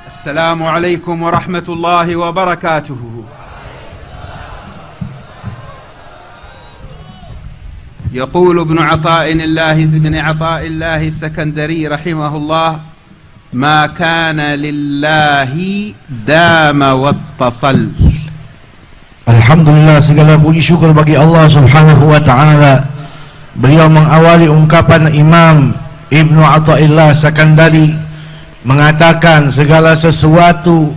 السلام عليكم ورحمة الله وبركاته. يقول ابن عطاء الله السكندري رحمه الله: ما كان لله دام واتصل. Alhamdulillah, segala puji syukur bagi Allah Subhanahu wa ta'ala. Beliau mengawali ungkapan Imam Ibnu Athaillah Sakandari mengatakan segala sesuatu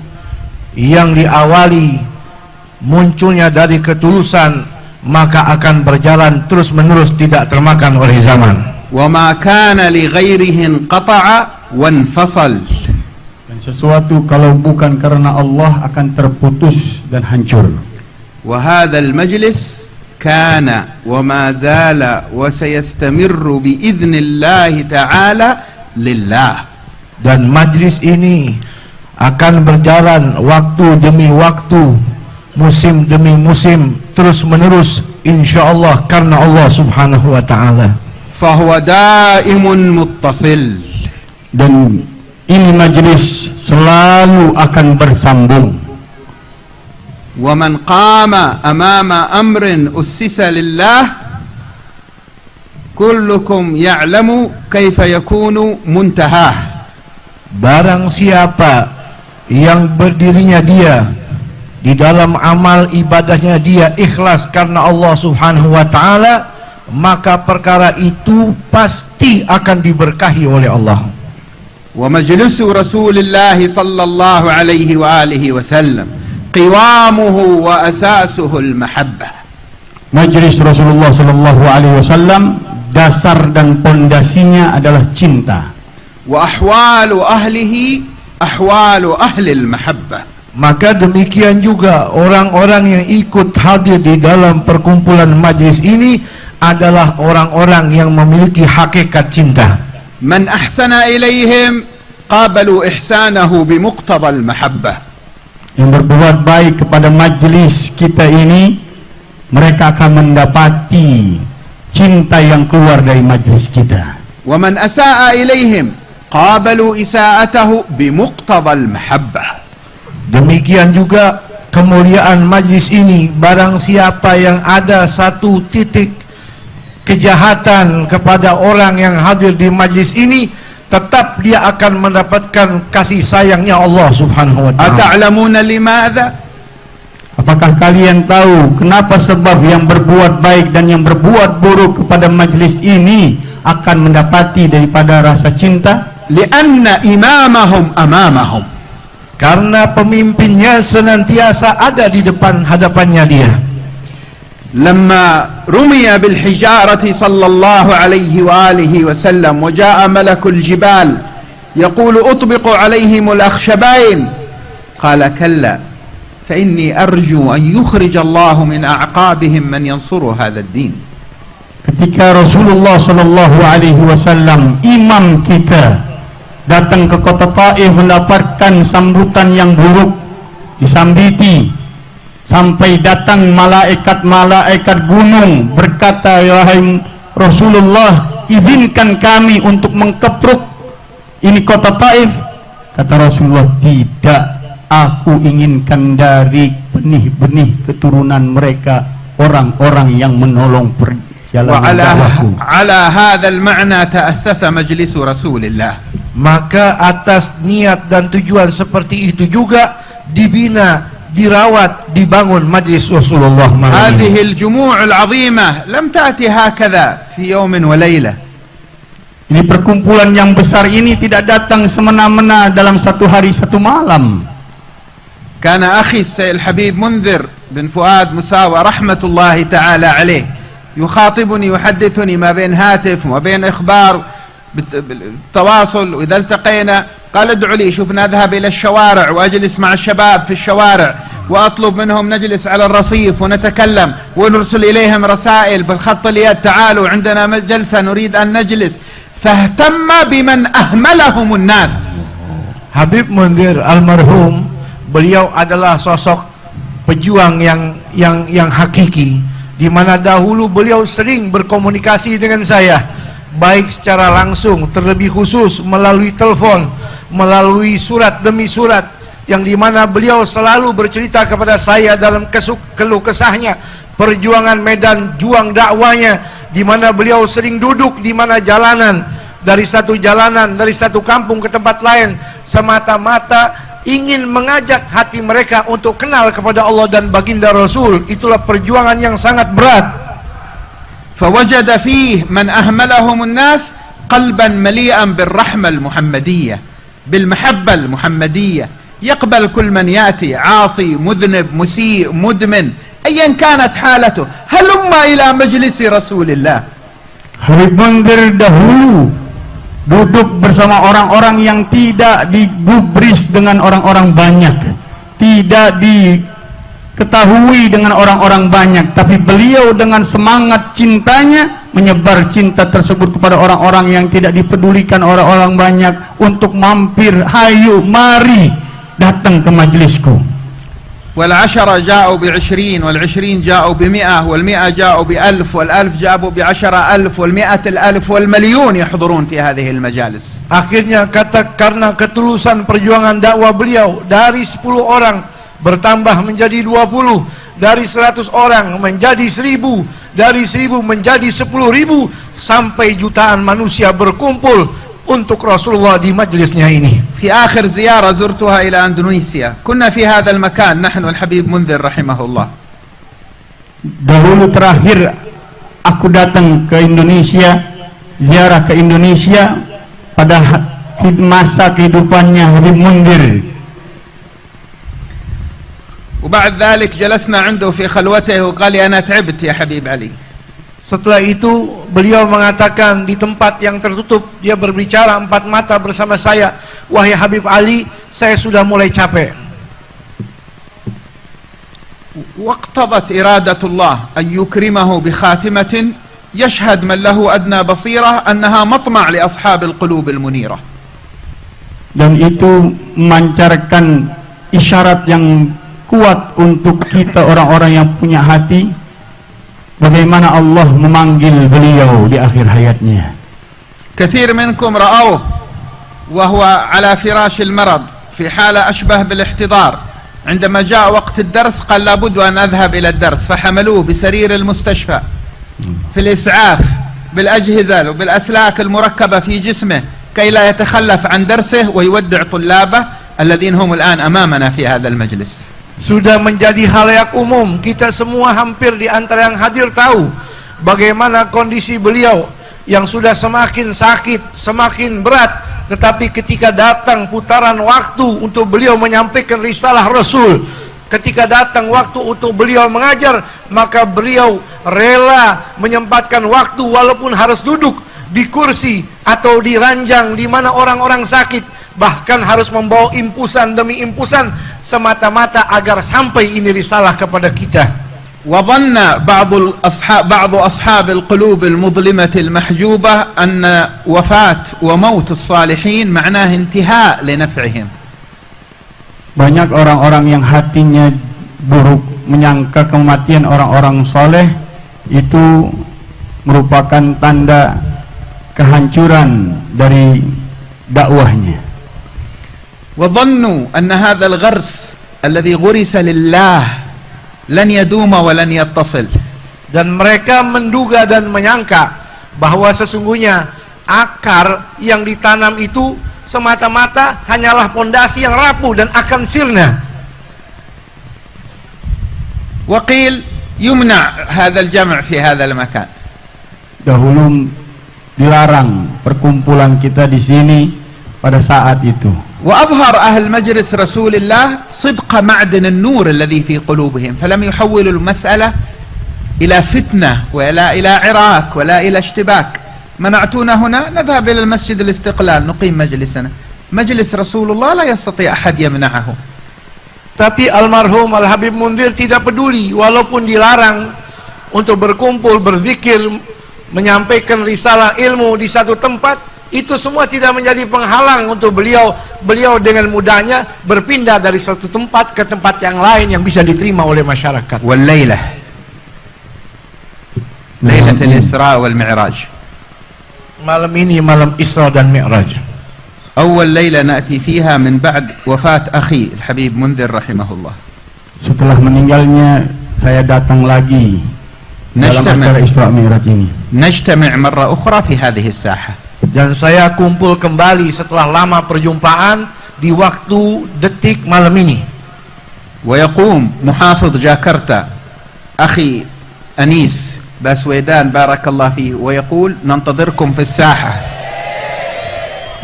yang diawali munculnya dari ketulusan maka akan berjalan terus menerus, tidak termakan oleh zaman. Wa ma kana li ghairihi inqata'a wa infasal. Dan sesuatu kalau bukan karena Allah akan terputus dan hancur. Wa hadzal majlis kana wa ma zala wa sayastamirru bi idznillah ta'ala lillah. Dan majlis ini akan berjalan waktu demi waktu, musim demi musim, terus menerus insyaallah karena Allah Subhanahu wa ta'ala. Fahuwa daimun muttasil. Dan ini majlis selalu akan bersambung. Wa man qama amama amrin ussisa lillah kullukum ya'lamu kaifa yakunu muntahah. Barang siapa yang berdirinya dia di dalam amal ibadahnya dia ikhlas karena Allah Subhanahu wa ta'ala, maka perkara itu pasti akan diberkahi oleh Allah. Wa majlisu Rasulillah sallallahu alaihi wa alihi wasallam qiwamuhu wa asasuhu al-mahabbah. Majlis Rasulullah sallallahu alaihi wasallam dasar dan pondasinya adalah cinta. Wa ahwalu ahlihi ahwalu ahli al-mahabbah. Maka demikian juga orang-orang yang ikut hadir di dalam perkumpulan majlis ini adalah orang-orang yang memiliki hakikat cinta. Man ahsana ilaihim qabalu ihsanahu bimuqtada al-mahabbah. Yang berbuat baik kepada majlis kita ini, mereka akan mendapati cinta yang keluar dari majlis kita. Wa man asaa ilaihim qabalu isaatahu bimuqtada al-mahabbah. Demikian juga kemuliaan majlis ini, barang siapa yang ada satu titik kejahatan kepada orang yang hadir di majlis ini, tetap dia akan mendapatkan kasih sayangnya Allah Subhanahu wa ta'ala. Ata'lamuna limadha? Apakah kalian tahu kenapa sebab yang berbuat baik dan yang berbuat buruk kepada majlis ini akan mendapati daripada rasa cinta? Lianna imamahum amamahum. Karena pemimpinnya senantiasa ada di depan hadapannya dia. Lamma rumiya bil hijarati sallallahu alaihi wa alihi wasallam wa jaa malakul jibal yaqulu utbiqu alaihim al akhshabain qala kalla fa inni arju an yukhrij Allah min a'qabihim man yansuru hadha ad-din. Ketika Rasulullah sallallahu alaihi wasallam, imam kita, datang ke kota Taif mendapatkan sambutan yang buruk, disambiti, sampai datang malaikat-malaikat gunung berkata, "Wahai Rasulullah, izinkan kami untuk mengkepruk ini kota Taif." Kata Rasulullah, "Tidak, aku inginkan dari benih-benih keturunan mereka orang-orang yang menolong perjalanan dakwahku." Ala hadzal ma'na ta'assasa majlis Rasulillah. Maka atas niat dan tujuan seperti itu juga dibina, dirawat, dibangun majlis Rasulullah. هذه الجموع العظيمة لم تأتي هكذا في يوم وليلة. Ini perkumpulan yang besar ini tidak datang semena-mena dalam satu hari satu malam. كان أخي السيد الحبيب منذر بن فؤاد مساوى رحمة الله تعالى عليه يخاطبني يحدثني ما بين هاتف وما بين إخبار بالتواصل، وإذا التقينا قال ادعوا لي، شوف نذهب إلى الشوارع وأجلس مع الشباب في الشوارع وأطلب منهم نجلس على الرصيف ونتكلم ونرسل إليهم رسائل بالخط اليد، تعالوا عندنا جلسة نريد أن نجلس. فاهتم بمن أهملهم الناس. Habib Munzir almarhum, beliau adalah sosok pejuang yang hakiki, di mana dahulu beliau sering berkomunikasi dengan saya, baik secara langsung, terlebih khusus melalui telepon, melalui surat demi surat, yang dimana beliau selalu bercerita kepada saya dalam keluh kesahnya, perjuangan medan juang dakwanya, di mana beliau sering duduk di mana jalanan, dari satu kampung ke tempat lain, semata-mata ingin mengajak hati mereka untuk kenal kepada Allah dan baginda Rasul. Itulah perjuangan yang sangat berat. فوجد فيه من أهملهم الناس قلبا مليئا بالرحمة المحمدية بالمحبة المحمدية، يقبل كل من يأتي، عاصي، مذنب، مسيء، مدمن، أيا كانت حالته، هلم إلى مجلس رسول الله. Habib Mundhir dahulu duduk bersama orang-orang yang tidak digubris dengan orang-orang banyak, tidak diketahui dengan orang-orang banyak, tapi beliau dengan semangat cintanya menyebar cinta tersebut kepada orang-orang yang tidak dipedulikan orang-orang banyak, untuk mampir, hayu, mari datang ke majlisku. والعشرة جاءوا ب20 وال20 جاءوا ب100 وال100 جاءوا ب1000 وال1000 جاءوا ب10,000 وال100,000 والمليون يحضرون في هذه المجالس. Akhirnya karena ketulusan perjuangan dakwah beliau, dari 10 orang bertambah menjadi 20, dari 100 orang menjadi 1000, dari 1000 menjadi 10.000, sampai jutaan manusia berkumpul untuk Rasulullah di majlisnya ini. في آخر زيارة زرتها إلى أندونيسيا كنا في هذا المكان نحن والحبيب منذر رحمه الله. Dahulu terakhir aku datang ke Indonesia, ziarah ke Indonesia pada masa kehidupannya Habib Mundhir. وبعد ذلك جلسنا عنده في خلوته وقال لي أنا تعبت يا حبيب علي. Setelah itu beliau mengatakan di tempat yang tertutup, dia berbicara empat mata bersama saya, wahai Habib Ali, saya sudah mulai capek. واقتضت إرادة الله أن يكرمه بخاتمة يشهد من له أدنى بصيرة أنها مطمع لأصحاب القلوب المنيرة. Dan itu memancarkan isyarat yang kuat untuk kita orang-orang yang punya hati, bagaimana Allah memanggil beliau di akhir hayatnya. كثير منكم رأوه وهو على فراش المرض في حالة أشبه بالاحتضار، عندما جاء وقت الدرس قال لابد أن أذهب إلى الدرس، فحملوه بسرير المستشفى في الإسعاف بالأجهزة وبالأسلاك المركبة في جسمه كي لا يتخلف عن درسه ويودع طلابه الذين هم الآن أمامنا في هذا المجلس. Sudah menjadi halayak umum, kita semua hampir di antara yang hadir tahu bagaimana kondisi beliau yang sudah semakin sakit, semakin berat, tetapi ketika datang putaran waktu untuk beliau menyampaikan risalah Rasul, ketika datang waktu untuk beliau mengajar, maka beliau rela menyempatkan waktu walaupun harus duduk di kursi atau di ranjang di mana orang-orang sakit, bahkan harus membawa impusan demi impusan semata-mata agar sampai ini risalah kepada kita. وظن بعض أصحاب القلوب المظلمة المحجوبة أن وفاة وموت الصالحين معناه انتهاء لنفعهم. Banyak orang-orang yang hatinya buruk menyangka kematian orang-orang soleh itu merupakan tanda kehancuran dari dakwahnya. وظنوا أن هذا الغرس الذي غرس لله لن يدوم ولن يتصل. Dan mereka menduga dan menyangka bahwa sesungguhnya akar yang ditanam itu semata-mata hanyalah pondasi yang rapuh dan akan sirna. وقيل يمنع هذا الجمع في هذا المكان. Dahulu dilarang perkumpulan kita di sini pada saat itu. وأظهر أهل مجلس رسول الله صدق معدن النور الذي في قلوبهم، فلم يحولوا المسألة إلى فتنة ولا إلى عراك ولا إلى اشتباك. منعتونا هنا نذهب إلى المسجد الاستقلال نقيم مجلسنا، مجلس رسول الله لا يستطيع أحد يمنعه. Tapi almarhum Al-Habib Mundhir tidak peduli, walaupun dilarang untuk berkumpul, berzikir, menyampaikan risalah ilmu di satu tempat, itu semua tidak menjadi penghalang untuk beliau. Beliau dengan mudahnya berpindah dari satu tempat ke tempat yang lain yang bisa diterima oleh masyarakat. والليلة ليلة الإسراء والمعراج. Malam ini malam Isra dan Mi'raj. أول ليلة نأتي فيها من بعد وفاة أخي الحبيب منذر رحمه الله. Setelah meninggalnya saya datang lagi dalam acara Isra Mi'raj ini. نجتمع مرة أخرى في هذه الساحة. Dan saya kumpul kembali setelah lama perjumpaan di waktu detik malam ini. ويقوم محافظ جاكرتا أخي أنيس باسويدان بارك الله فيه ويقول ننتظركم في الساحة،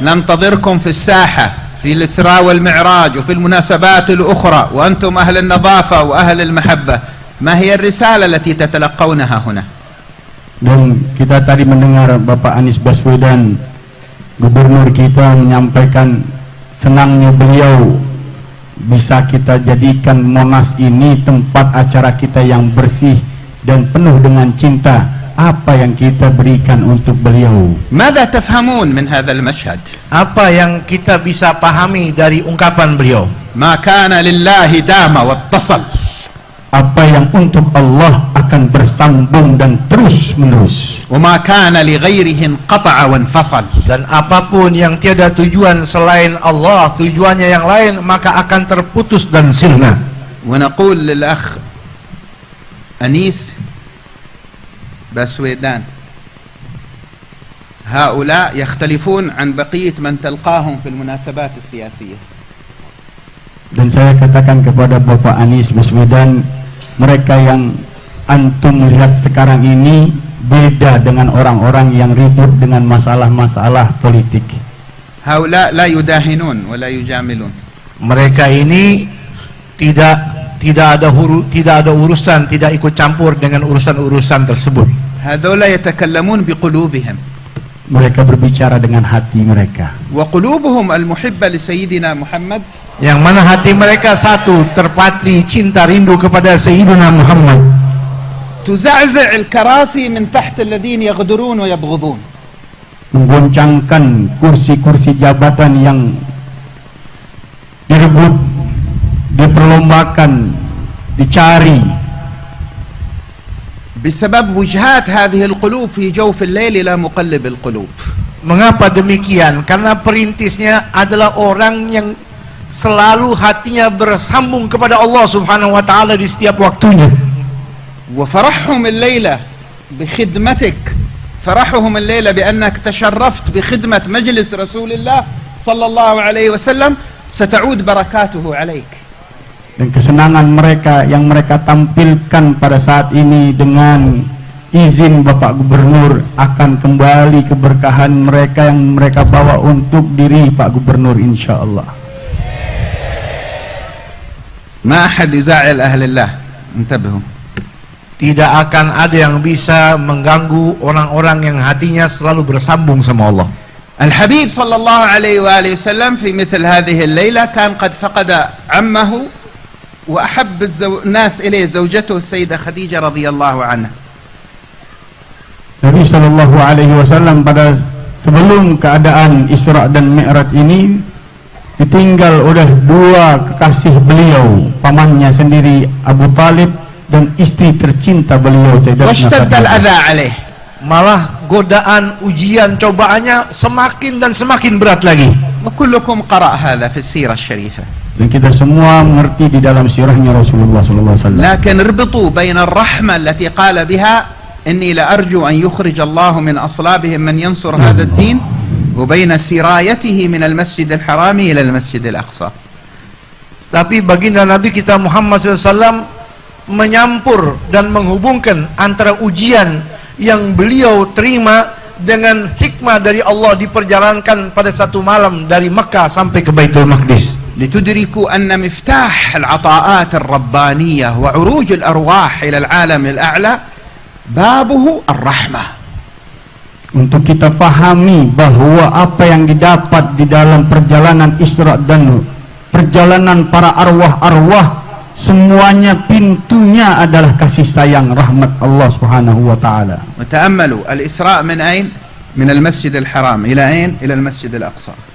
ننتظركم في الساحة في الإسراء والمعراج وفي المناسبات الأخرى وأنتم أهل النظافة وأهل المحبة. ما هي الرسالة التي تتلقونها هنا؟ Dan kita tadi mendengar Bapak Anies Baswedan, gubernur kita, menyampaikan senangnya beliau bisa kita jadikan Monas ini tempat acara kita yang bersih dan penuh dengan cinta. Apa yang kita berikan untuk beliau? ماذا تفهمون من هذا المشهد؟ Apa yang kita bisa pahami dari ungkapan beliau? ما كان لله دام واتصل. Apa yang untuk Allah akan bersambung dan terus menerus. وما كان لغيره انقطع وانفصل. Dan apapun yang tiada tujuan selain Allah, tujuannya yang lain, maka akan terputus dan sirna. ونقول للأخ أنيس باسويدان هؤلاء يختلفون عن بقية من تلقاهم في المناسبات السياسية. Dan saya katakan kepada Bapak Anies Baswedan, mereka yang antum lihat sekarang ini beda dengan orang-orang yang ribut dengan masalah-masalah politik. هؤلاء لا يداهنون ولا يجاملون. Mereka ini tidak ada urusan, tidak ikut campur dengan urusan-urusan tersebut. هؤلاء يتكلمون بقلوبهم. Mereka berbicara dengan hati mereka. وقلوبهم المحبة لسيدنا محمد. Yang mana hati mereka satu, terpatri cinta rindu kepada Sayyidina Muhammad. تزعزع الكراسي من تحت الذين يغدرون ويبغضون. Menggoncangkan kursi-kursi jabatan yang direbut, diperlombakan, dicari. بسبب وجهات هذه القلوب في جوف الليل إلى مقلب القلوب. Mengapa demikian? Karena perintisnya adalah orang yang selalu hatinya bersambung kepada Allah Subhanahu wa taala di setiap waktunya. وفرحهم الليلة بخدمتك، فرحهم الليلة بأنك تشرفت بخدمة مجلس رسول الله صلى الله عليه وسلم ستعود بركاته عليك. Dan kesenangan mereka yang mereka tampilkan pada saat ini dengan izin Bapak Gubernur akan kembali keberkahan mereka yang mereka bawa untuk diri Pak Gubernur, insya Allah. ما أحد يزعل أهل الله، انتبهوا. Tidak akan ada yang bisa mengganggu orang-orang yang hatinya selalu bersambung sama Allah. الحبيب صلى الله عليه وآله وسلم في مثل هذه الليلة كان قد فقد عمه وأحب الناس إليه زوجته السيدة خديجة رضي الله عنها. Nabi Shallallahu Alaihi Wasallam pada sebelum keadaan Isra dan Mi'raj ini ditinggal oleh dua kekasih beliau, pamannya sendiri Abu Talib dan istri tercinta beliau Sayyidatuna واشتد الأذى عليه. Malah godaan, ujian, cobaannya semakin dan semakin berat lagi. وكلكم قرأ هذا في السيرة الشريفة. Dan kita semua mengerti di dalam sirahnya Rasulullah Sallallahu Alaihi Wasallam. لكن اربطوا بين الرحمة التي قال بها إني لأرجو أن يخرج الله من أصلابهم من ينصر هذا الدين وبين سرايته من المسجد الحرام إلى المسجد الأقصى. Tapi baginda Nabi kita Muhammad SAW menyampur dan menghubungkan antara ujian yang beliau terima dengan hikmah dari Allah diperjalankan pada satu malam dari Mekah sampai ke Baitul Maqdis. لتدركوا أن مفتاح العطاءات الربانية وعروج الأرواح إلى العالم الأعلى بابه الرحمة. Untuk kita fahami bahwa apa yang didapat di dalam perjalanan Isra dan perjalanan para arwah-arwah semuanya pintunya adalah kasih sayang rahmat Allah Subhanahu wa taala. وتأملوا الإسراء من أين؟ من المسجد الحرام إلى أين؟ إلى المسجد الأقصى.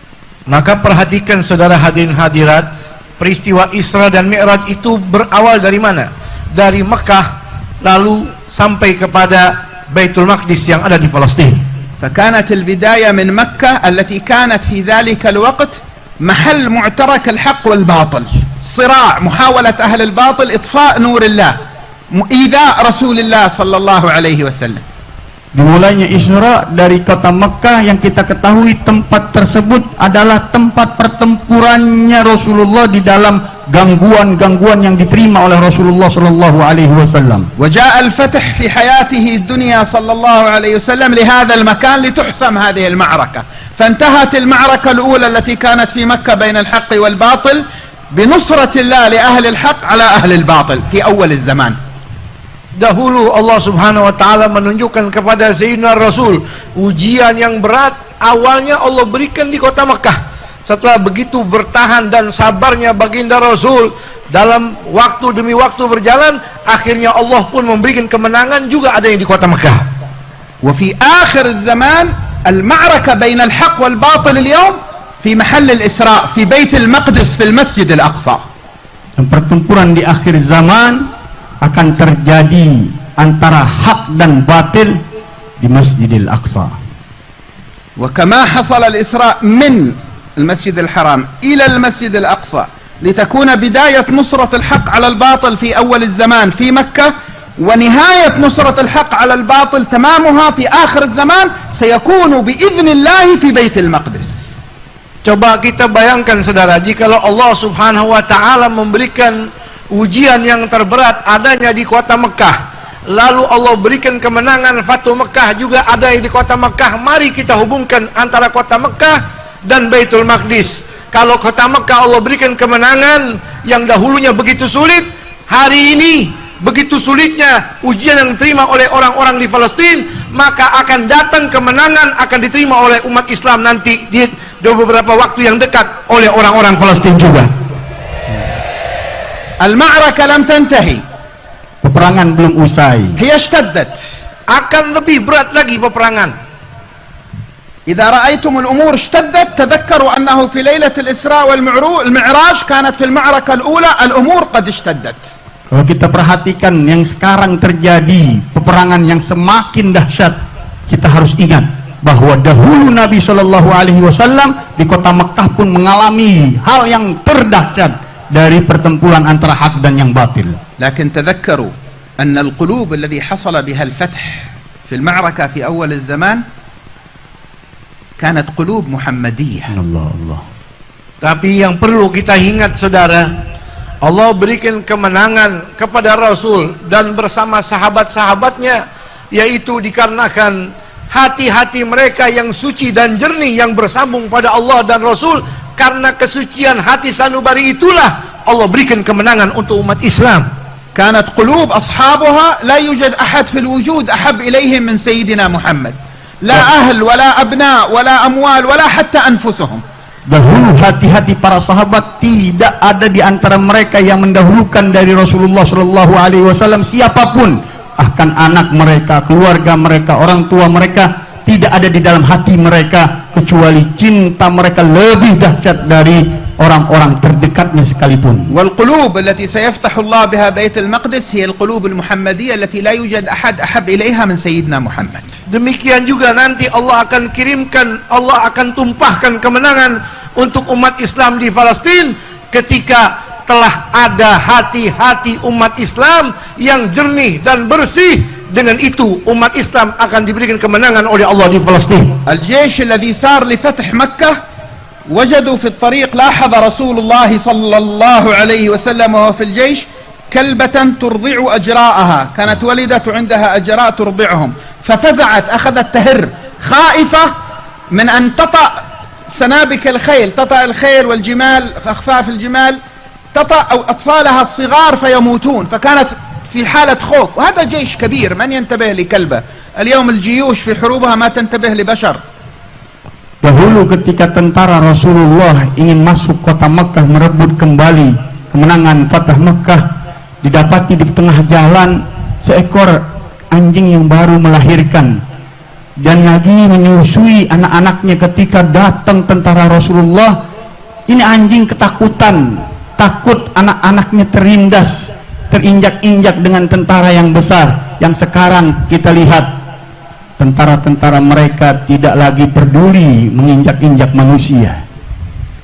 Maka perhatikan saudara hadirin hadirat, peristiwa Isra dan Mi'raj itu berawal dari mana? Dari Mekah lalu sampai kepada Baitul Maqdis yang ada di Palestina. فكانت البداية من مكة التي كانت في ذلك الوقت محل معترك الحق والباطل، صراع، محاولة أهل الباطل إطفاء نور الله، إيذاء رسول الله صلى الله عليه وسلم. Dimulainya Isra dari kota Mekah yang kita ketahui tempat tersebut adalah tempat pertempurannya Rasulullah di dalam gangguan-gangguan yang diterima oleh Rasulullah sallallahu alaihi wasallam. وجاء الفتح في حياته الدنيا صلى الله عليه وسلم لهذا المكان لتحسم هذه المعركة، فانتهت المعركة الأولى التي كانت في مكة بين الحق والباطل بنصرة الله لأهل الحق على أهل الباطل في أول الزمان. Dahulu Allah subhanahu wa ta'ala menunjukkan kepada Sayyidina Rasul ujian yang berat. Awalnya Allah berikan di kota Mekah. Setelah begitu bertahan dan sabarnya baginda Rasul, dalam waktu demi waktu berjalan, akhirnya Allah pun memberikan kemenangan juga ada yang di kota Mekah. وفي آخر الزمان المعركة بين الحق والباطل اليوم في محل الإسراء في بيت المقدس في المسجد الأقصى. Pertempuran di akhir zaman akan terjadi antara hak dan batil di Masjidil Aqsa. وكما حصل الإسراء من المسجد الحرام إلى المسجد الأقصى لتكون بداية نصرة الحق على الباطل في أول الزمان في مكة، ونهاية نصرة الحق على الباطل تمامها في آخر الزمان سيكون بإذن الله في بيت المقدس. Coba kita bayangkan saudara, jikalau Allah subhanahu wa ta'ala memberikan ujian yang terberat adanya di kota Mekah, lalu Allah berikan kemenangan Fatu Mekah juga ada di kota Mekah. Mari kita hubungkan antara kota Mekah dan Baitul Maqdis. Kalau kota Mekah Allah berikan kemenangan yang dahulunya begitu sulit, hari ini begitu sulitnya ujian yang diterima oleh orang-orang di Palestina, maka akan datang kemenangan akan diterima oleh umat Islam nanti di beberapa waktu yang dekat oleh orang-orang Palestina juga. المعركة لم تنتهي. Peperangan belum usai. هي اشتدت. Akan lebih berat lagi peperangan. إذا رأيتم الأمور اشتدت تذكروا أنه في ليلة الإسراء والمعراج كانت في المعركة الأولى الأمور قد اشتدت. Kalau kita perhatikan yang sekarang terjadi, peperangan yang semakin dahsyat, kita harus ingat bahwa dahulu Nabi Shallallahu Alaihi Wasallam di kota Mekah pun mengalami hal yang terdahsyat dari pertempuran antara hak dan yang batil. لكن تذكروا أن القلوب الذي حصل بها الفتح في المعركة في أول الزمان كانت قلوب محمدية. Allah. Tapi yang perlu kita ingat saudara, Allah berikan kemenangan kepada Rasul dan bersama sahabat-sahabatnya, yaitu dikarenakan hati-hati mereka yang suci dan jernih yang bersambung pada Allah dan Rasul. Karena kesucian hati sanubari itulah Allah berikan kemenangan untuk umat Islam. كانت قلوب أصحابها لا يوجد أحد في الوجود أحب إليهم من سيدنا محمد، لا أهل ولا أبناء ولا أموال ولا حتى أنفسهم. Dahulu hati-hati para sahabat tidak ada di antara mereka yang mendahulukan dari Rasulullah Shallallahu Alaihi Wasallam siapapun, bahkan anak mereka, keluarga mereka, orang tua mereka tidak ada di dalam hati mereka kecuali cinta mereka lebih dahsyat dari orang-orang terdekatnya sekalipun. والقلوب التي سيفتح الله بها بيت المقدس هي القلوب المحمدية التي لا يوجد أحد أحب إليها من سيدنا محمد. Demikian juga nanti Allah akan kirimkan, Allah akan tumpahkan kemenangan untuk umat Islam di Palestina ketika telah ada hati-hati umat Islam yang jernih dan bersih. Dengan itu umat Islam akan diberikan kemenangan oleh Allah di Palestina. الجيش الذي سار لفتح مكة وجدوا في الطريق لاحظ رسول الله صلى الله عليه وسلم وهو في الجيش كلبة ترضع أجراءها، كانت ولدت عندها أجراء ترضعهم، ففزعت أخذت تهر خائفة من أن تطأ سنابك الخيل، تطأ الخيل والجمال أخفاف الجمال، تطأ أو أطفالها الصغار فيموتون، فكانت في حالة خوف. وهذا جيش كبير، من ينتبه لكلبة؟ اليوم الجيوش في حروبها ما تنتبه لبشر. Dahulu ketika tentara Rasulullah ingin masuk kota Mekah merebut kembali kemenangan Fatah Mekah, didapati di tengah jalan seekor anjing yang baru melahirkan dan lagi menyusui anak-anaknya. Ketika datang tentara Rasulullah, ini anjing ketakutan, takut anak-anaknya terindas, terinjak-injak dengan tentara yang besar. Yang sekarang kita lihat tentara-tentara mereka tidak lagi peduli menginjak-injak manusia.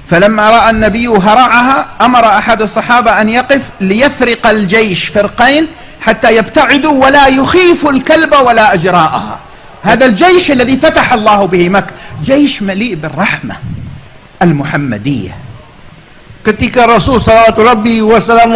فلما رأى النبي هرعها أمر أحد الصحابة أن يقف ليفرق الجيش فرقين حتى يبتعدوا ولا يخيف الكلب ولا أجراءها. هذا الجيش الذي فتح الله به مكة جيش مليء بالرحمة المحمدية. Ketika Rasul sallallahu alaihi wasallam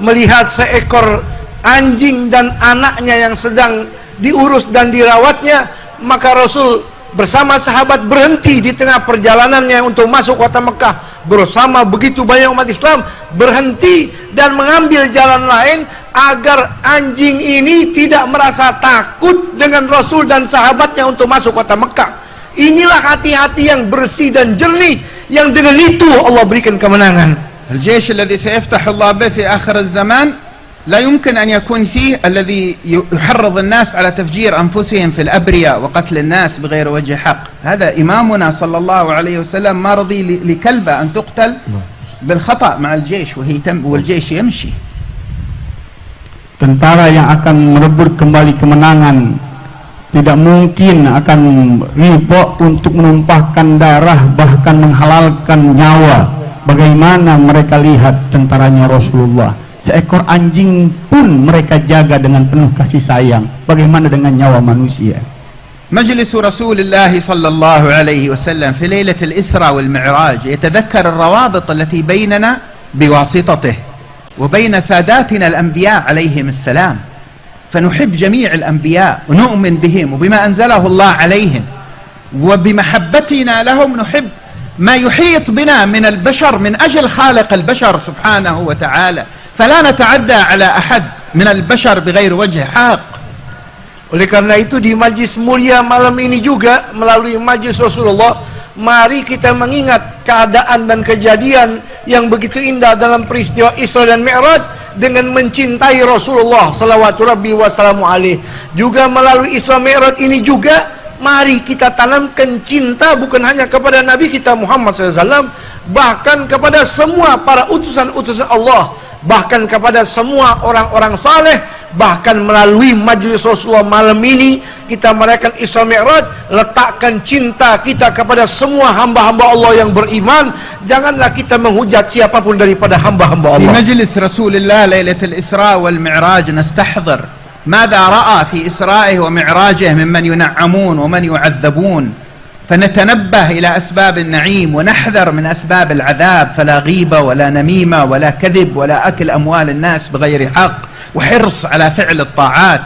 melihat seekor anjing dan anaknya yang sedang diurus dan dirawatnya, maka Rasul bersama sahabat berhenti di tengah perjalanannya untuk masuk kota Mekah. Bersama begitu banyak umat Islam berhenti dan mengambil jalan lain agar anjing ini tidak merasa takut dengan Rasul dan sahabatnya untuk masuk kota Mekah. Inilah hati-hati yang bersih dan jernih yang dengan itu Allah berikan kemenangan. الجيش الذي سيفتح الله به في آخر الزمان لا يمكن أن يكون فيه الذي يحرض الناس على تفجير أنفسهم في الأبرياء وقتل الناس بغير وجه حق. هذا إمامنا صلى الله عليه وسلم ما رضي لكلبة أن تقتل بالخطأ مع الجيش والجيش يمشي. Tentara yang akan merebut kembali kemenangan tidak mungkin akan ribut untuk menumpahkan darah, bahkan menghalalkan nyawa. Bagaimana mereka lihat tentaranya Rasulullah? Seekor anjing pun mereka jaga dengan penuh kasih sayang. Bagaimana dengan nyawa manusia? مجلس رسول الله صلى الله عليه وسلم في ليلة الإسراء والمعراج يتذكر الروابط التي بيننا بواسطته وبين ساداتنا الأنبياء عليهم السلام، فنحب جميع الأنبياء ونؤمن بهم وبما أنزله الله عليهم، وبمحبتنا لهم نحب ما يحيط بنا من البشر من أجل خالق البشر سبحانه وتعالى، فلا نتعدى على أحد من البشر بغير وجه حق. Oleh karena itu di majlis mulia malam ini juga melalui majlis Rasulullah, mari kita mengingat keadaan dan kejadian yang begitu indah dalam peristiwa Isra dan Mi'raj dengan mencintai Rasulullah sallallahu alaihi wasallam. Juga melalui Isra Mi'raj ini juga mari kita tanamkan cinta bukan hanya kepada Nabi kita Muhammad SAW, bahkan kepada semua para utusan-utusan Allah, bahkan kepada semua orang-orang saleh. Bahkan melalui majlis Rasulullah malam ini kita merayakan Isra Mi'raj, letakkan cinta kita kepada semua hamba-hamba Allah yang beriman. Janganlah kita menghujat siapapun daripada hamba-hamba Allah. Di majlis Rasulullah Lailatul Isra wal Mi'raj نستحضر ماذا رأى في إسرائه ومعراجه ممن ينعمون ومن يعذبون، فنتنبه إلى أسباب النعيم ونحذر من أسباب العذاب، فلا غيبة ولا نميمة ولا كذب ولا أكل أموال الناس بغير حق وحرص على فعل الطاعات.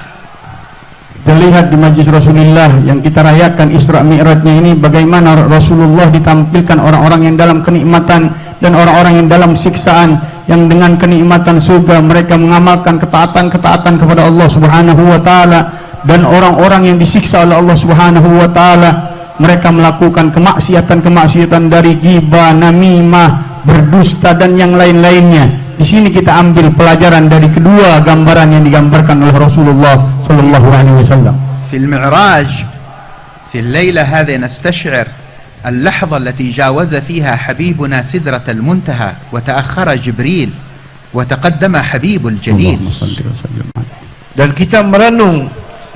Kita lihat di majlis Rasulullah yang kita rayakan Isra Mi'rajnya ini, bagaimana Rasulullah ditampilkan orang-orang yang dalam kenikmatan dan orang-orang yang dalam siksaan, yang dengan kenikmatan surga mereka mengamalkan ketaatan-ketaatan kepada Allah Subhanahu wa taala, dan orang-orang yang disiksa oleh Allah Subhanahu wa taala mereka melakukan kemaksiatan-kemaksiatan dari ghibah, namimah, berdusta dan yang lain-lainnya. Di sini kita ambil pelajaran dari kedua gambaran yang digambarkan oleh Rasulullah sallallahu alaihi wasallam. في المعراج في الليلة هذه نستشعر اللحظة التي جاوز فيها حبيبنا سدرة المنتهى وتأخر جبريل وتقدم حبيب الجليل. Dan kita merenung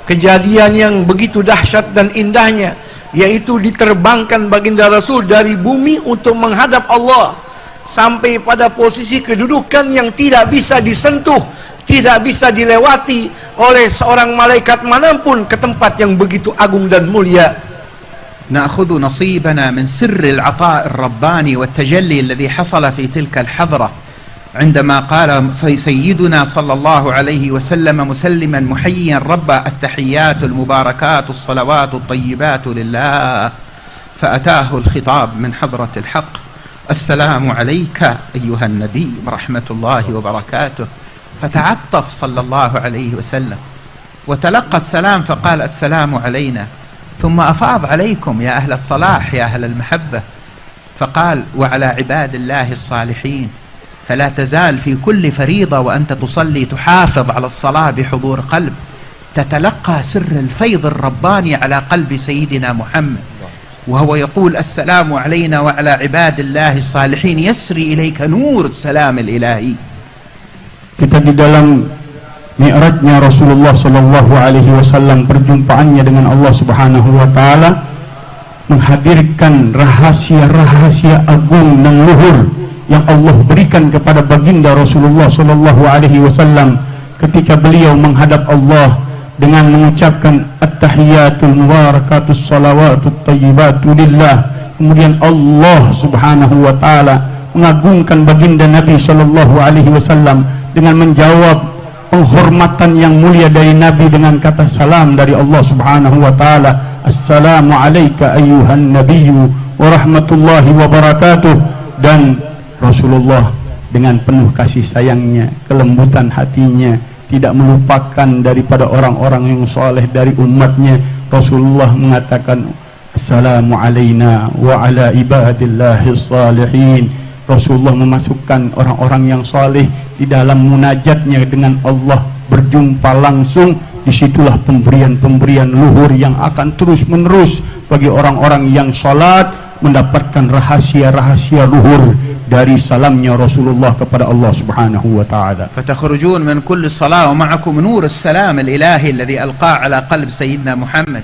kejadian yang begitu dahsyat dan indahnya, yaitu diterbangkan baginda Rasul dari bumi untuk menghadap Allah sampai pada posisi kedudukan yang tidak bisa disentuh, tidak bisa dilewati oleh seorang malaikat manapun, ke tempat yang begitu agung dan mulia. نأخذ نصيبنا من سر العطاء الرباني والتجلي الذي حصل في تلك الحضرة عندما قال سيدنا صلى الله عليه وسلم مسلما محييا ربه التحيات المباركات الصلوات الطيبات لله، فأتاه الخطاب من حضرة الحق: السلام عليك أيها النبي ورحمة الله وبركاته. فتعطف صلى الله عليه وسلم وتلقى السلام فقال: السلام علينا، ثم أفاض عليكم يا أهل الصلاح يا أهل المحبة، فقال: وعلى عباد الله الصالحين. فلا تزال في كل فريضة وأنت تصلي تحافظ على الصلاة بحضور قلب، تتلقى سر الفيض الرباني على قلب سيدنا محمد، وهو يقول: السلام علينا وعلى عباد الله الصالحين، يسري إليك نور السلام الإلهي. Kita di dalam Mi'rajnya Rasulullah sallallahu alaihi wasallam, perjumpaannya dengan Allah Subhanahu wa taala, menghadirkan rahasia-rahasia agung dan luhur yang Allah berikan kepada baginda Rasulullah sallallahu alaihi wasallam ketika beliau menghadap Allah dengan mengucapkan at-tahiyatul mubarakatus salawatut thayyibatu lillah. Kemudian Allah Subhanahu wa taala mengagungkan baginda Nabi sallallahu alaihi wasallam dengan menjawab penghormatan yang mulia dari Nabi dengan kata salam dari Allah Subhanahu wa taala, assalamu alayka ayyuhan nabiyyu wa rahmatullahi wa barakatuh. Dan Rasulullah dengan penuh kasih sayangnya, kelembutan hatinya, tidak melupakan daripada orang-orang yang soleh dari umatnya, Rasulullah mengatakan assalamu alayna wa ala ibadillahis salihin. Rasulullah memasukkan orang-orang yang saleh di dalam munajatnya dengan Allah, berjumpa langsung. Disitulah pemberian-pemberian luhur yang akan terus menerus bagi orang-orang yang salat, mendapatkan rahasia-rahasia luhur dari salamnya Rasulullah kepada Allah Subhanahu wa taala. فتخرجون من كل الصلاة ومعكم نور السلام الإلهي الذي ألقاه على قلب سيدنا محمد.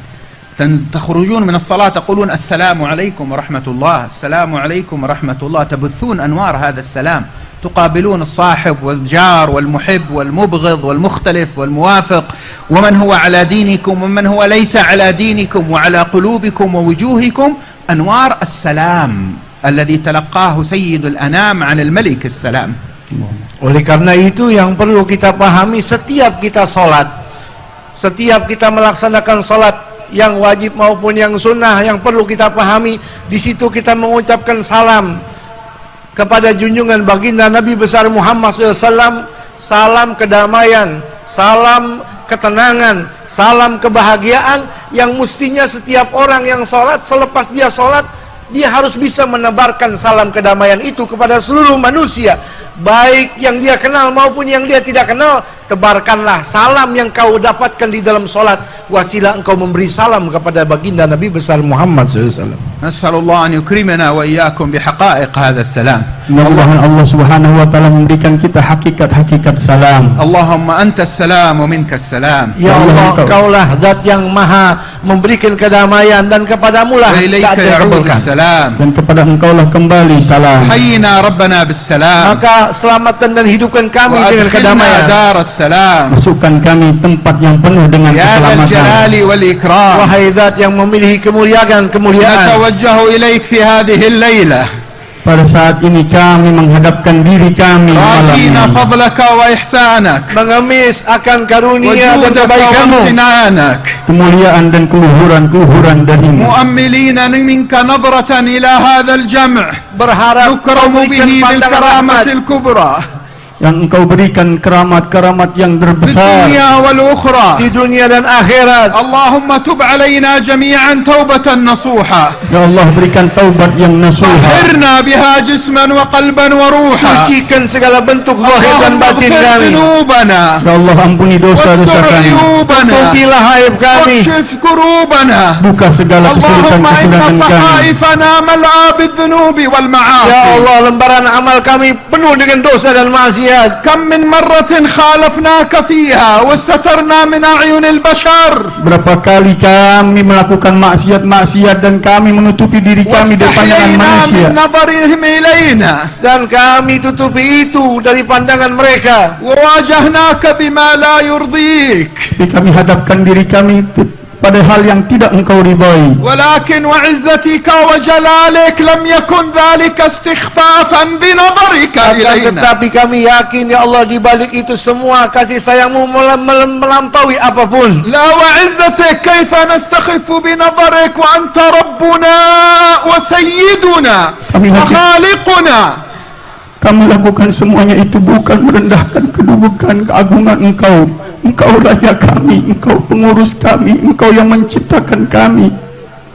تخرجون من الصلاة تقولون السلام عليكم ورحمة الله، السلام عليكم ورحمة الله، تبثون أنوار هذا السلام، تقابلون الصاحب والجار والمحب والمبغض والمختلف والموافق ومن هو على دينكم ومن هو ليس على دينكم، وعلى قلوبكم ووجوهكم أنوار السلام الذي تلقاه سيد الأنام عن الملك السلام. Oleh karena itu yang perlu kita pahami setiap kita sholat, setiap kita melaksanakan sholat yang wajib maupun yang sunnah, yang perlu kita pahami, di situ kita mengucapkan salam kepada junjungan baginda Nabi besar Muhammad SAW, salam kedamaian, salam ketenangan, salam kebahagiaan, yang mestinya setiap orang yang sholat, selepas dia sholat, dia harus bisa menebarkan salam kedamaian itu kepada seluruh manusia, baik yang dia kenal maupun yang dia tidak kenal. Tebarkanlah salam yang kau dapatkan di dalam sholat, wasilah engkau memberi salam kepada baginda Nabi besar Muhammad SAW. Nas'alullah an yukrimana wa iyyakum bihaqa'iq hadha salam. Mudah-mudahan Allah Subhanahu wa taala memberikan kita hakikat-hakikat salam. Allahumma antas salam wa minkas salam. Ya Allah, Kaulah zat yang maha memberikan kedamaian, dan kepadamulah ilaika ya'ud salam, dan kepada engkaulah kembali salam. hayyina rabbana bis salam, maka selamatkan dan hidupkan kami wa dengan kedamaian. daras salam, Masukkan kami tempat yang penuh dengan ya dzal keselamatan. jalali wal ikram. Wahai zat yang memiliki kemuliaan. natawajjahu ilaik fi hadhihi al-lailah, Pada saat ini kami menghadapkan diri kami malam rajina ini, fadlaka wa ihsanak, mengemis akan karunia dan wujudaka wa kebaikanmu, imtinanak, kemuliaan dan keluhuran darimu, mu'ammilina minka nadratan ila hadha al-jam' berharap nukramu bihi bil pandangan karamati rahmat al-kubra yang engkau berikan keramat-keramat yang fi terbesar dunya wal ukhra. di dunia dan akhirat. Allahumma tub alaina jami'an taubatan nasuha, Ya Allah, berikan taubat yang nasuha. tahhirna biha jisman wa qalban wa ruha. Sucikan segala bentuk zahir dan Allahumma batin ighfir kami. dhunubana Ya Allah, ampuni dosa-dosa wastur kami, uyubana Tutupilah aib kami. wakshif kurubana. buka segala Allahumma inna kesulitan-kesulitan kami. sahaifana mal'a bidh-dhunubi wal Ya ma'asi. Allah, lembaran amal kami penuh dengan dosa dan maksiat. Kam min marratin khalafnaka fiha wastatarna min a'yunil bashar. Berapa kali kami melakukan maksiat-maksiat dan kami menutupi diri kami dari pandangan واستحيينا manusia, من نظرهم إلينا Dan kami tutupi itu dari pandangan mereka. وواجهناك بما لا يرضيك. tapi kami hadapkan diri kami pada hal yang tidak engkau ridhai. ولكن وعزتك وجلالك لم يكن ذلك استخفافا بنظرك إلينا. Tetapi kami yakin ya Allah, di balik itu semua kasih sayangmu melampaui apapun. لا وعزتك كيف نستخف بنظرك وأنت ربنا وسيدنا وخالقنا. Kami lakukan semuanya itu bukan merendahkan kedudukan keagungan engkau. Engkau raja kami, engkau pengurus kami, engkau yang menciptakan kami.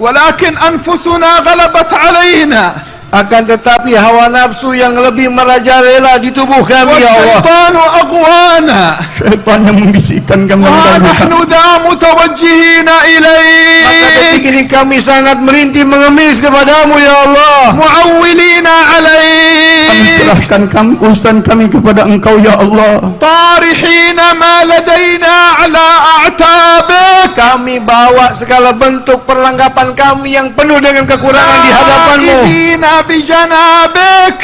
ولكن أنفسنا غلبت علينا. Akan tetapi hawa nafsu yang lebih merajalela di tubuh kami ya Allah. والشيطان أغوانا Syaitan yang membisikkan kami ونحن ذا متوجهين Maka إليك detik ini kami sangat merintih mengemis kepadamu ya Allah. معولين Kami عليك serahkan urusan kami kepada Engkau ya Allah. طارحين ما لدينا على أعتابك Kami bawa segala bentuk perlengkapan kami yang penuh dengan kekurangan di hadapanmu. عائدين بجنابك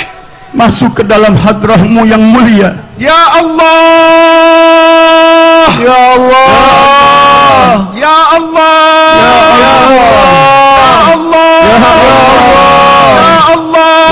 Masuk ke dalam hadrah-Mu yang mulia. يا الله Ya Allah. يا الله Ya يا الله يا الله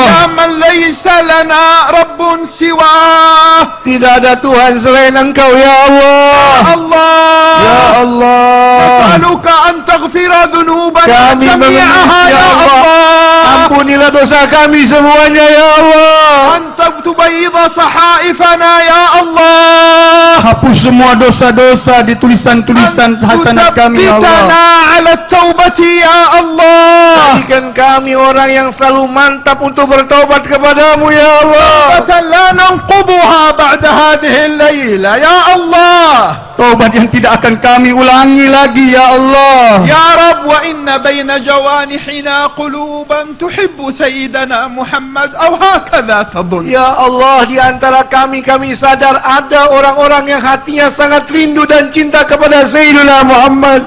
يا من ليس لنا رب سواه Tidak ada Tuhan selain Engkau ya Allah. الله Ya Allah. نسألك أن تغفر ذنوبنا Kami جميعها mengemis ya يا Allah. الله Ampunilah dosa kami semuanya ya Allah. أن تبيض صحائفنا يا الله Hapus semua dosa-dosa di tulisan-tulisan hasanat kami ya تثبتنا Allah. على التوبة يا الله Jadikan kami orang yang selalu mantap untuk bertobat kepadamu ya Allah. توبة لا ننقضها بعد هذه الليلة يا الله Taubat yang tidak akan kami ulangi lagi ya Allah. يا رب وإن بين جوانحنا قلوبا تحب سيدنا محمد أو هكذا تظن Ya Allah, di antara kami sadar ada orang-orang yang hatinya sangat rindu dan cinta kepada Sayyidina Muhammad.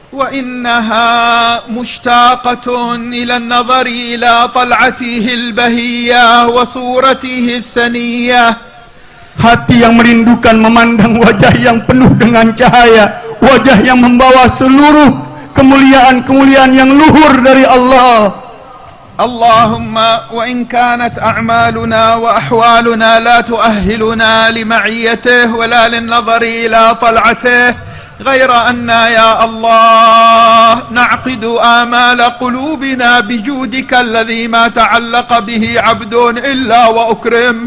وإنها مشتاقة إلى النظر إلى طلعته البهية وصورته السنية. Hati yang merindukan memandang wajah yang penuh dengan cahaya, wajah yang membawa seluruh kemuliaan-kemuliaan yang luhur dari Allah. اللهم وإن كانت أعمالنا وأحوالنا لا تؤهلنا لمعيته ولا للنظر إلى طلعته غير أن يا الله نعقد آمال قلوبنا بجودك الذي ما تعلق به عبد إلا وأكرم.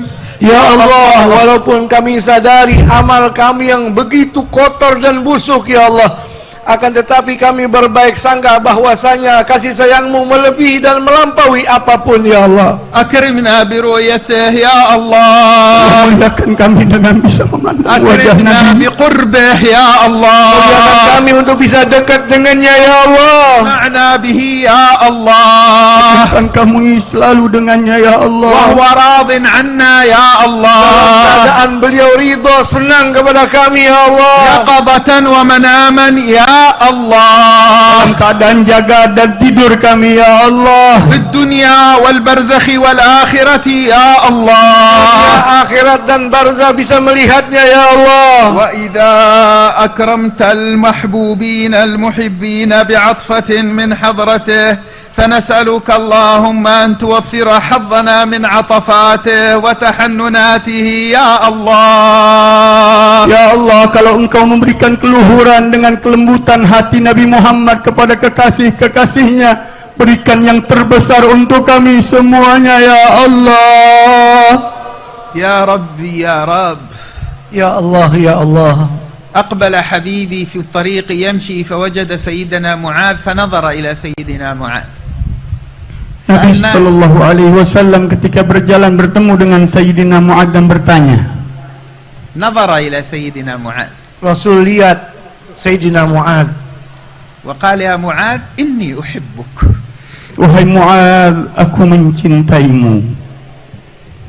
Ya Allah, walaupun kami sadari amal kami yang begitu kotor dan busuk ya Allah, akan tetapi kami berbaik sangka bahwasanya kasih sayang-Mu melebihi dan melampaui apapun ya Allah. أكرمنا برؤيته يا الله Muliakan kami dengan bisa memandang wajah أكرمنا Nabi. بقربه يا Muliakan الله kami untuk bisa dekat dengannya ya Allah. معنا به يا الله Akan kami selalu dengannya ya Allah. وهو راض عنا يا Dalam الله keadaan beliau ridho senang kepada kami ya Allah. يقظة ومناما يا الله Dalam keadaan jaga dan tidur kami ya Allah. في الدنيا والبرزخ والآخرة يا الله Ya akhirat dan barzah bisa melihatnya ya Allah. وإذا أكرمت المحبوبين المحبين بعطفة من حضرته فنسألك اللهم أن توفر حظنا من عطفاته وتحنناته يا الله. Ya Allah, kalau Engkau memberikan keluhuran dengan kelembutan hati Nabi Muhammad kepada kekasih-kekasihnya, berikan yang terbesar untuk kami semuanya ya Allah. يا ربي يا رب. Ya Allah, ya Allah. أقبل حبيبي في الطريق يمشي فوجد سيدنا معاذ فنظر إلى سيدنا معاذ. Nabi سألنا Sallallahu Alaihi Wasallam ketika berjalan bertemu dengan Sayyidina Mu'adz dan bertanya. نظر إلى سيدنا معاذ Rasul lihat Sayyidina Mu'adz. وقال يا معاذ إني أحبك. Wahai Mu'adz, aku mencintaimu.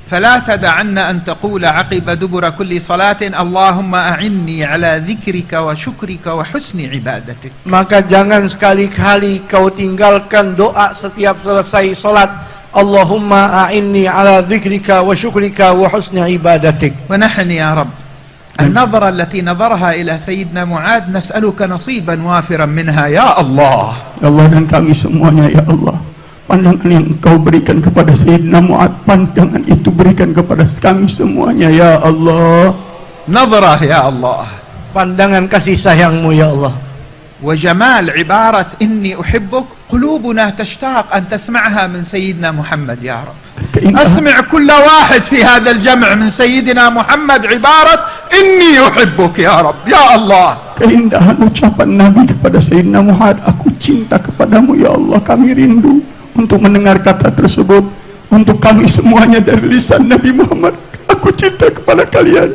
فلا تدعن أن تقول عقب دبر كل صلاة اللهم أعني على ذكرك وشكرك وحسن عبادتك. Maka jangan sekali-kali kau tinggalkan doa setiap selesai salat. Allahumma a'inni ala dzikrika wa syukrika wa husni ibadatik. ونحن يا رب النظرة التي نظرها إلى سيدنا معاذ نسألك نصيبا وافرا منها يا الله. Ya Allah, dan kami semuanya ya Allah, pandangan yang Engkau berikan kepada Sayyidina Mu'adz, pandangan itu berikan kepada kami semuanya ya Allah. نظرة يا الله. Pandangan kasih sayang-Mu ya Allah. وجمال عبارة إني أحبك قلوبنا تشتاق أن تسمعها من سيدنا محمد يا رب. Keindahan, أسمع كل واحد في هذا الجمع من سيدنا محمد عبارة إني أحبك يا رب يا الله. keindahan ucapan Nabi kepada Sayyidina Muhammad, aku cinta kepadamu ya Allah. Kami rindu untuk mendengar kata tersebut untuk kami semuanya dari lisan Nabi Muhammad. Aku cinta kepada kalian.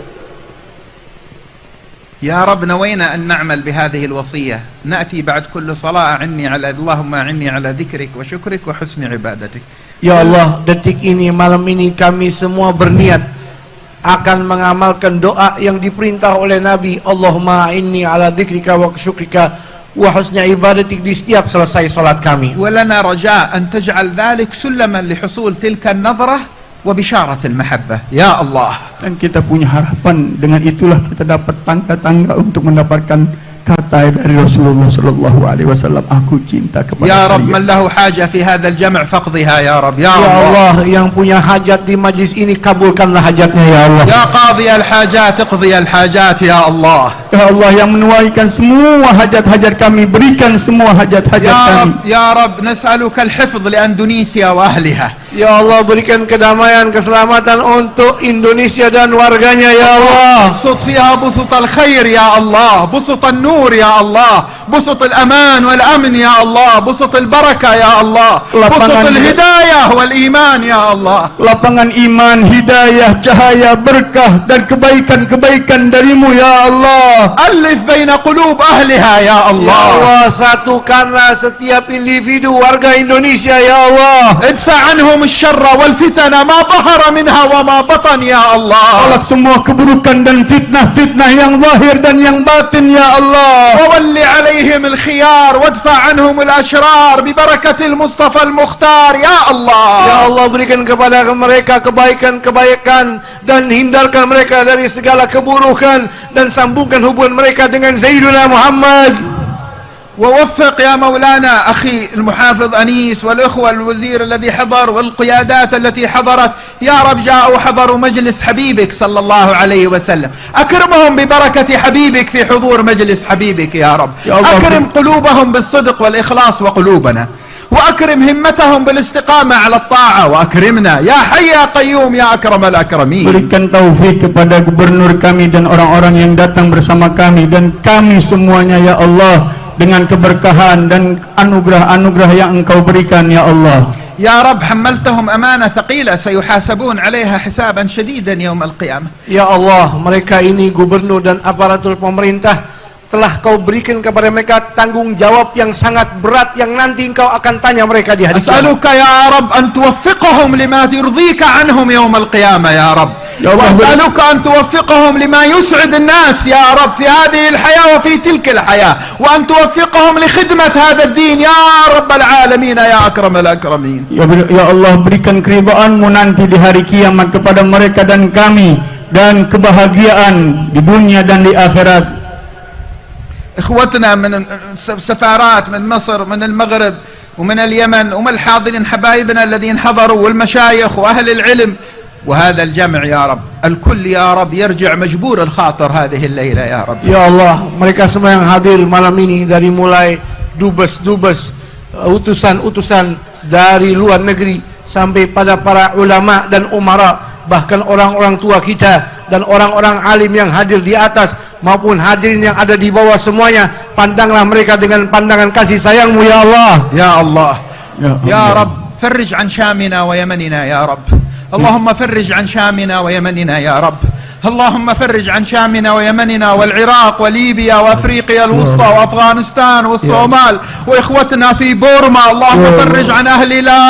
يا رب نوينا أن نعمل بهذه الوصية. نأتي بعد كل صلاة اللهم أعني على ذكرك وشكرك وحسن عبادتك. Ya Allah, detik ini, malam ini kami semua berniat akan mengamalkan doa yang diperintah oleh Nabi. Allahumma inni ala dzikrika wa syukrika wa husni ibadatik di setiap selesai salat kami. ولنا رجاء أن تجعل ذلك سلما لحصول تلك النظرة وبشارة المحبة يا الله. Dan kita punya harapan dengan itulah kita dapat tangga-tangga untuk mendapatkan kata dari Rasulullah sallallahu alaihi wasallam, aku cinta kepada Ya Rabb, kalian. man lahu haja fi hadzal jam' faqdhiha ya Rabb. Ya Allah, yang punya hajat di majlis ini kabulkanlah hajatnya ya Allah. Ya qadhi al-hajat iqdhi al-hajat ya Allah. Ya Allah yang menuaikan semua hajat-hajat kami, berikan semua hajat-hajat kami. Ya Rabb, nas'aluka al-hifdh li Indonesia wa ahliha. Ya Allah, berikan kedamaian, keselamatan untuk Indonesia dan warganya ya Allah. Busut fiha busut al-khair ya Allah, busut al-nur ya Allah, busut al-aman wal-amn ya Allah, busut al-barakah ya Allah, busut al-hidayah wal-iman ya Allah. Lapangan iman, hidayah, cahaya, berkah dan kebaikan-kebaikan darimu ya Allah. Alif baina qulub ahliha ya Allah. Ya Allah, satukanlah setiap individu warga Indonesia ya Allah. Idfa' anhum الشر والفتن ما ظهر منها وما بطن يا الله. Tolak semua keburukan dan fitnah-fitnah yang zahir dan yang batin ya Allah. وولي عليهم الخيار وادفع عنهم الأشرار ببركة المصطفى المختار يا الله. Ya Allah, berikan kepada mereka kebaikan-kebaikan dan hindarkan mereka dari segala keburukan dan sambungkan hubungan mereka dengan Sayyidina Muhammad. ووفق يا مولانا أخي المحافظ أنيس والأخوة الوزير الذي حضر والقيادات التي حضرت يا رب، جاءوا حضروا مجلس حبيبك صلى الله عليه وسلم، أكرمهم ببركة حبيبك في حضور مجلس حبيبك يا رب. أكرم قلوبهم بالصدق والإخلاص وقلوبنا، وأكرم همتهم بالاستقامة على الطاعة، وأكرمنا يا حي يا قيوم يا أكرم الأكرمين. Berikan taufik kepada gubernur kami dan orang-orang yang datang bersama kami dan kami semuanya ya Allah, dengan keberkahan dan anugerah-anugerah yang Engkau berikan ya Allah. يا رب حملتهم أمانة ثقيلة سيحاسبون عليها حسابا شديدا يوم القيامة. Ya Allah, mereka ini gubernur dan aparatur pemerintah telah Kau berikan kepada mereka tanggung jawab yang sangat berat yang nanti Engkau akan tanya mereka di hari kiamat. أسألك يا رب أن توفقهم لما يرضيك عنهم يوم القيامة يا رب. وأسألك أن توفقهم لما يسعد الناس يا رب في هذه الحياة وفي تلك الحياة، وأن توفقهم لخدمة هذا الدين يا رب العالمين يا أكرم الأكرمين. Ya Allah, berikan keridhaan-Mu nanti di hari kiamat kepada mereka dan kami, dan kebahagiaan di dunia dan di akhirat. إخوتنا من السفارات من مصر من المغرب ومن اليمن ومن الحاضرين حبايبنا الذين حضروا والمشايخ وأهل العلم وهذا الجمع يا رب، الكل يا رب يرجع مجبور الخاطر هذه الليلة يا رب. Ya Allah, mereka semua yang hadir malam ini dari mulai dubes-dubes, utusan-utusan dari luar negeri sampai pada para ulama dan umara, bahkan orang-orang tua kita dan orang-orang alim yang hadir di atas maupun hadirin yang ada di bawah semuanya, pandanglah mereka dengan pandangan kasih sayang-Mu ya Allah. Ya Allah, ya Rabb, فرج عن شامنا ويمننا يا رب. اللهم فرج عن شامنا ويمننا يا رب. اللهم فرج عن شامنا ويمننا والعراق وليبيا وافريقيا الوسطى وافغانستان والصومال واخوتنا في بورما. اللهم فرج عن اهل لا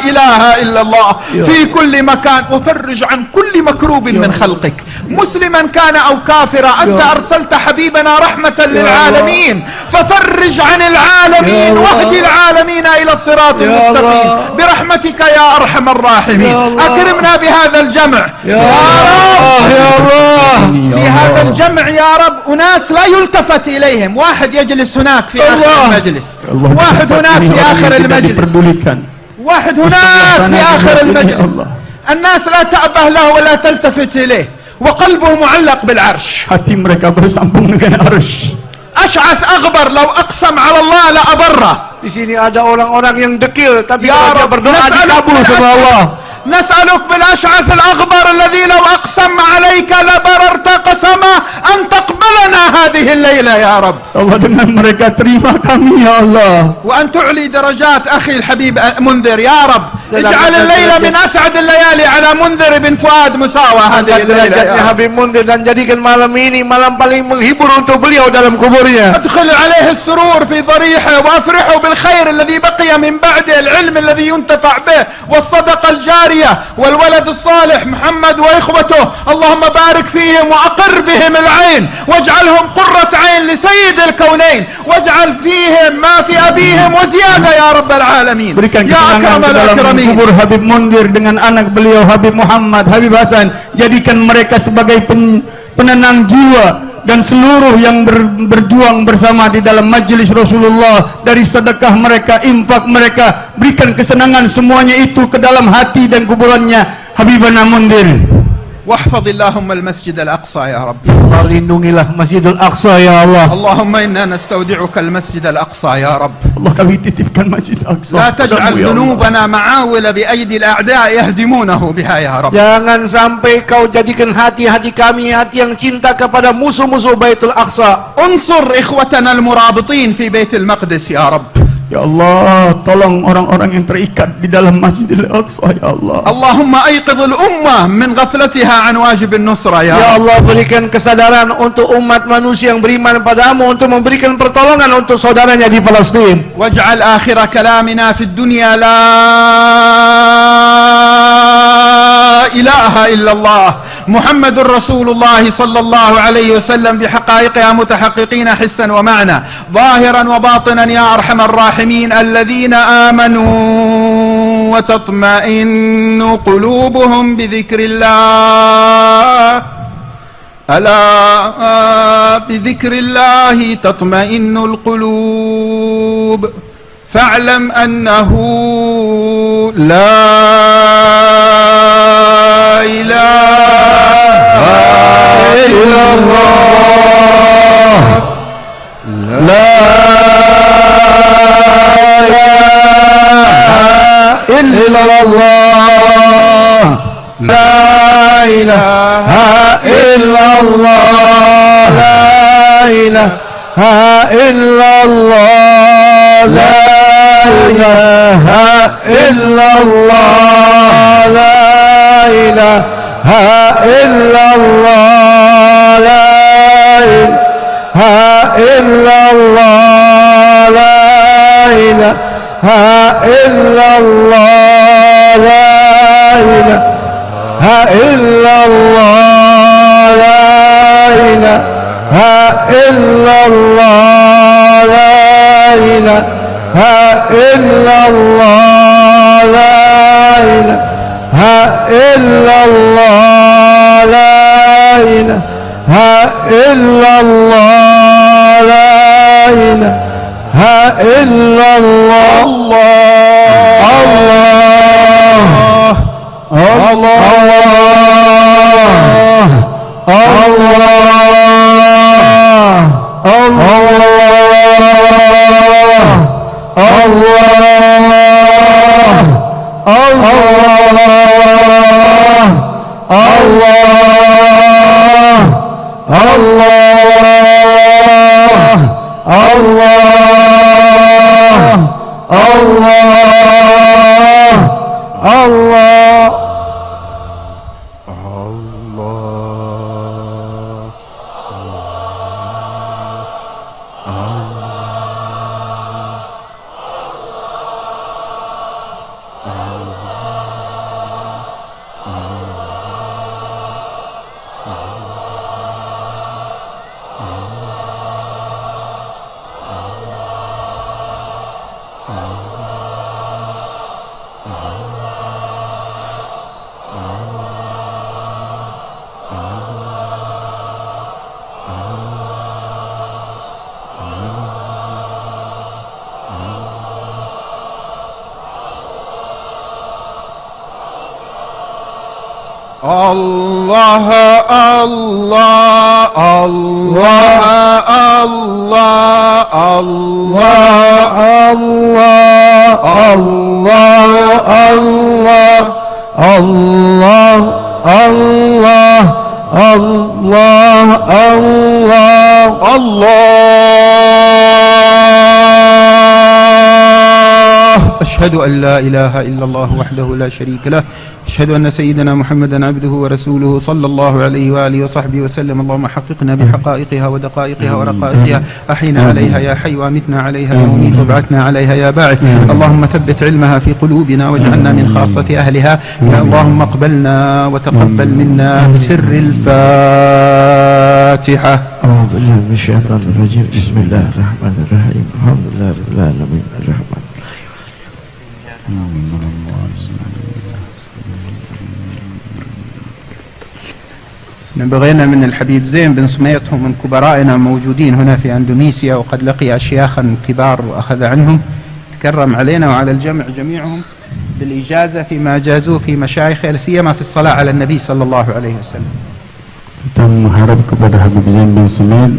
اله الا الله في كل مكان، وفرج عن كل مكروب من خلقك مسلما كان او كافرا. انت ارسلت حبيبنا رحمة للعالمين، ففرج عن العالمين واهد العالمين الى الصراط المستقيم برحمتك يا ارحم الراحمين. اكرمنا بهذا الجمع يا الله. في هذا الجمع يا رب أناس لا يلتفت إليهم، واحد يجلس هناك في آخر المجلس، واحد هناك في آخر المجلس، واحد هناك في آخر المجلس. الناس لا تأبه له ولا تلتفت إليه، وقلبه معلق بالعرش. Hati mereka bersambung dengan arsh. أشعث أغبر لو أقسم على الله لأبره. Di sini ada orang-orang yang dekil tapi kalau dia berdoa dikabul sama Allah. نسألك بالأشعث الأغبر الذي لو أقسم عليك لبررت قسمه أن تقبلنا هذه الليلة يا رب. Allah, dengan mereka terima kami ya Allah. وأن تعلي درجات أخي الحبيب منذر يا رب. اجعل الليلة من أسعد الليالي على منذر بن فؤاد مساوى هذه الليلة يا رب. Habib Mundhir dan jadikan malam ini malam paling menghibur untuk beliau dalam kuburnya. ادخل عليه السرور في ضريحه وافرحه بالخير الذي بقي من بعده، العلم الذي ينتفع به والصدقة الجارية والولد الصالح محمد وإخوته، اللهم بارك فيهم وأقر بهم العين واجعلهم قرة عين لسيد الكونين، واجعل فيهم ما في أبيهم وزيادة يا رب العالمين. Berikan يا ketenangan أكرم ke dalam الأكرمين. kubur Habib Mundhir dengan anak beliau Habib Muhammad, Habib Hasan. Jadikan mereka sebagai penenang jiwa dan seluruh yang berjuang bersama di dalam majlis Rasulullah, dari sedekah mereka, infak mereka, berikan kesenangan semuanya itu ke dalam hati dan kuburannya Habibana Mundhir. واحفظ اللهم المسجد الأقصى يا رب. Lindungilah Masjidil Aqsa ya Allah. اللهم إنا نستودعك المسجد الأقصى يا رب. Allah, kami titipkan Masjid Aqsa. لا تجعل Padamu, ya Allah. ذنوبنا معاول بأيدي الأعداء يهدمونه بها يا رب. Jangan sampai kau jadikan hati-hati kami hati yang cinta kepada musuh-musuh Baitul Aqsa. انصر إخوتنا المرابطين في بيت المقدس يا رب. Ya Allah, tolong orang-orang yang terikat di dalam Masjidil Aqsa ya Allah. اللهم أيقظ الأمة من غفلتها عن واجب النصرة يا Ya رب. Allah, berikan kesadaran untuk umat manusia yang beriman padamu untuk memberikan pertolongan untuk saudaranya di Palestina. واجعل آخر كلامنا في الدنيا لا إله إلا الله محمد رسول الله صلى الله عليه وسلم بحقائقها متحققين حسا ومعنى ظاهرا وباطنا يا أرحم الراحمين. الذين آمنوا وتطمئن قلوبهم بذكر الله، ألا بذكر الله تطمئن القلوب، فاعلم أنه لا إله إلا الله، لا إله إلا الله، لا إله إلا الله، لا إله إلا الله، لا إله إلا الله، لا إله إلا الله، لا إله إلا الله، لا إله إلا الله، لا إله إلا الله، لا إله إلا الله، لا إله إلا الله، لا إله إلا الله، لا إله إلا الله، لا إله إلا الله. الله الله الله الله الله الله الله الله الله Allah, Allah, Allah, Allah, Allah. أشهد أن لا إله إلا الله وحده لا شريك له أشهد أن سيدنا محمدا عبده ورسوله صلى الله عليه وآله وصحبه وسلم اللهم حققنا بحقائقها ودقائقها ورقائقها أحينا عليها يا حي وأمتنا عليها يا مميت وابعثنا عليها يا باعث اللهم ثبت علمها في قلوبنا واجعلنا من خاصة أهلها يا اللهم اقبلنا وتقبل منا بسر الفاتحة. أعوذ بالله من الشيطان الرجيم. بسم الله الرحمن الرحيم. الحمد لله رب العالمين الرحمن. بغينا من الحبيب زين بن سميط من كبرائنا موجودين هنا في أندونيسيا وقد لقي أشياخا كبار وأخذ عنهم تكرم علينا وعلى الجمع جميعهم بالإجازة فيما أجازوه في مشايخه لا سيما في الصلاة على النبي صلى الله عليه وسلم. Kita mengharap kepada Habib Zain bin Sumait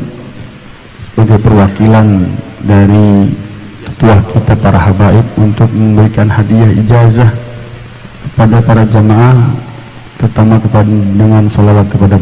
sebagai perwakilan dari ketua kita para habaib untuk memberikan hadiah ijazah kepada para jamaah, terutama dengan salawat kepada